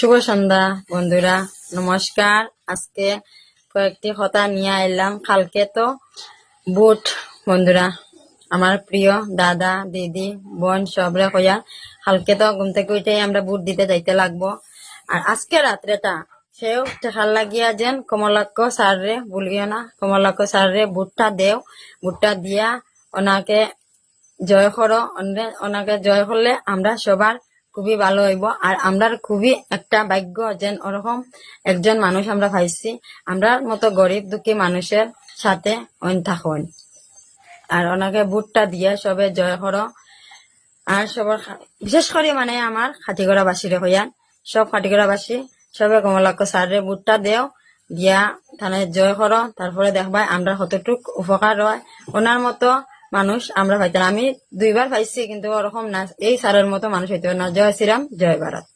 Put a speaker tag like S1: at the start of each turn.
S1: শুভ সন্ধ্যা বন্ধুরা, নমস্কার। আজকে কয়েকটি কথা নিয়ে এলাম। কালকে তো বুট বন্ধুরা, আমার প্রিয় দাদা দিদি বোন সবরে কইয়া কালকে তো ঘুম থেকে উঠে আমরা বুট দিতে যাইতে লাগবো। আর আজকে রাত্রেটা সেও টেকার লাগিয়া যেন কমলাক্ষ সাররে ভুলিও না, কমলাক্ষ সাররে বুটটা দেও, বুটটা দিয়া ওনাকে জয় করো। ওনাকে জয় করলে আমরা সবার খুবই ভালো হইব। আর আমরা খুবই একটা ভাগ্য যেন ওরকম একজন মানুষ আমরা পাইছি। আমরা মতো গরিব দুঃখী মানুষের সাথে থাকুন। আর ওনাকে বুটটা দিয়ে সবে জয় করো। আর সবার বিশেষ করে মানে আমার খাটিগড়াবাসীরে হইয়া সব খাটিগড়াবাসী সবে কমলাক্ষ সারে বুটটা দেও দিয়া থানে জয় করো। তারপরে দেখবা আমরা কতটুক উপকার হয়। ওনার মতো মানুষ আমরা পাইতাম। আমি 2বার পাইছি, কিন্তু ওরকম না, এই সারের মতো মানুষ হইতে না। জয় শ্রীরাম, জয় ভারত।